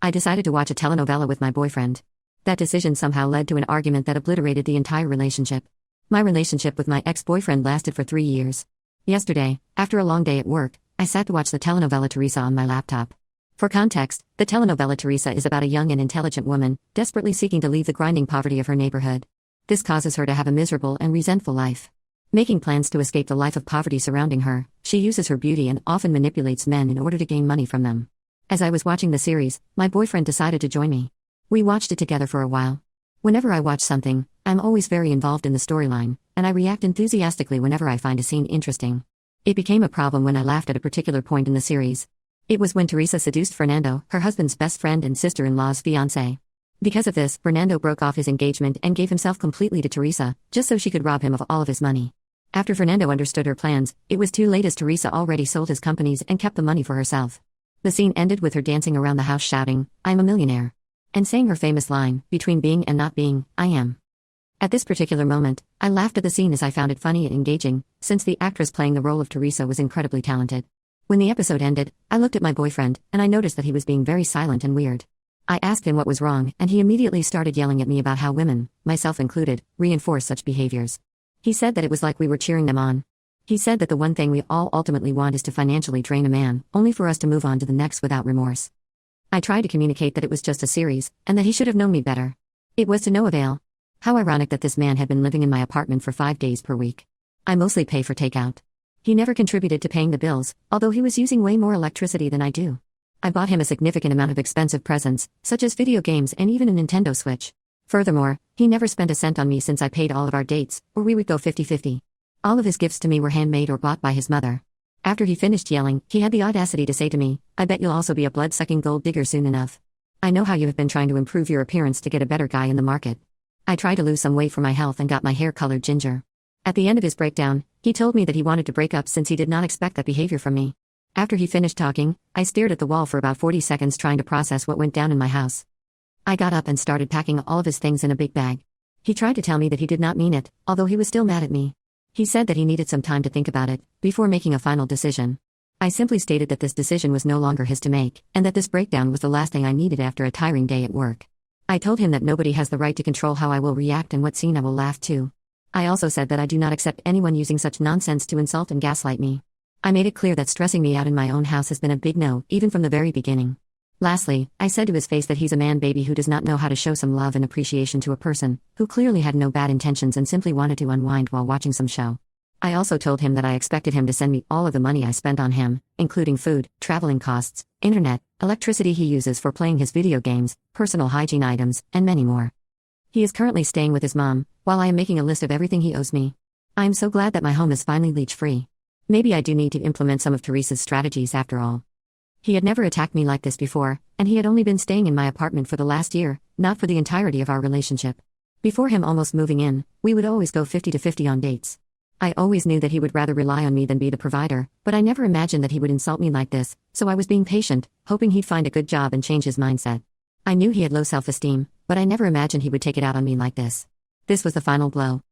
I decided to watch a telenovela with my boyfriend. That decision somehow led to an argument that obliterated the entire relationship. My relationship with my ex-boyfriend lasted for 3 years. Yesterday, after a long day at work, I sat to watch the telenovela Teresa on my laptop. For context, the telenovela Teresa is about a young and intelligent woman, desperately seeking to leave the grinding poverty of her neighborhood. This causes her to have a miserable and resentful life. Making plans to escape the life of poverty surrounding her, she uses her beauty and often manipulates men in order to gain money from them. As I was watching the series, my boyfriend decided to join me. We watched it together for a while. Whenever I watch something, I'm always very involved in the storyline, and I react enthusiastically whenever I find a scene interesting. It became a problem when I laughed at a particular point in the series. It was when Teresa seduced Fernando, her husband's best friend and sister-in-law's fiancé. Because of this, Fernando broke off his engagement and gave himself completely to Teresa, just so she could rob him of all of his money. After Fernando understood her plans, it was too late as Teresa already sold his companies and kept the money for herself. The scene ended with her dancing around the house shouting, "I'm a millionaire," and saying her famous line, "Between being and not being, I am." At this particular moment, I laughed at the scene as I found it funny and engaging, since the actress playing the role of Teresa was incredibly talented. When the episode ended, I looked at my boyfriend, and I noticed that he was being very silent and weird. I asked him what was wrong, and he immediately started yelling at me about how women, myself included, reinforce such behaviors. He said that it was like we were cheering them on. He said that the one thing we all ultimately want is to financially drain a man, only for us to move on to the next without remorse. I tried to communicate that it was just a series, and that he should have known me better. It was to no avail. How ironic that this man had been living in my apartment for 5 days per week. I mostly pay for takeout. He never contributed to paying the bills, although he was using way more electricity than I do. I bought him a significant amount of expensive presents, such as video games and even a Nintendo Switch. Furthermore, he never spent a cent on me since I paid all of our dates, or we would go 50-50. All of his gifts to me were handmade or bought by his mother. After he finished yelling, he had the audacity to say to me, "I bet you'll also be a blood-sucking gold digger soon enough. I know how you have been trying to improve your appearance to get a better guy in the market." I tried to lose some weight for my health and got my hair colored ginger. At the end of his breakdown, he told me that he wanted to break up since he did not expect that behavior from me. After he finished talking, I stared at the wall for about 40 seconds trying to process what went down in my house. I got up and started packing all of his things in a big bag. He tried to tell me that he did not mean it, although he was still mad at me. He said that he needed some time to think about it, before making a final decision. I simply stated that this decision was no longer his to make, and that this breakdown was the last thing I needed after a tiring day at work. I told him that nobody has the right to control how I will react and what scene I will laugh to. I also said that I do not accept anyone using such nonsense to insult and gaslight me. I made it clear that stressing me out in my own house has been a big no, even from the very beginning. Lastly, I said to his face that he's a man-baby who does not know how to show some love and appreciation to a person who clearly had no bad intentions and simply wanted to unwind while watching some show. I also told him that I expected him to send me all of the money I spent on him, including food, traveling costs, internet, electricity he uses for playing his video games, personal hygiene items, and many more. He is currently staying with his mom, while I am making a list of everything he owes me. I am so glad that my home is finally leech-free. Maybe I do need to implement some of Teresa's strategies after all. He had never attacked me like this before, and he had only been staying in my apartment for the last year, not for the entirety of our relationship. Before him almost moving in, we would always go 50-50 on dates. I always knew that he would rather rely on me than be the provider, but I never imagined that he would insult me like this, so I was being patient, hoping he'd find a good job and change his mindset. I knew he had low self-esteem, but I never imagined he would take it out on me like this. This was the final blow.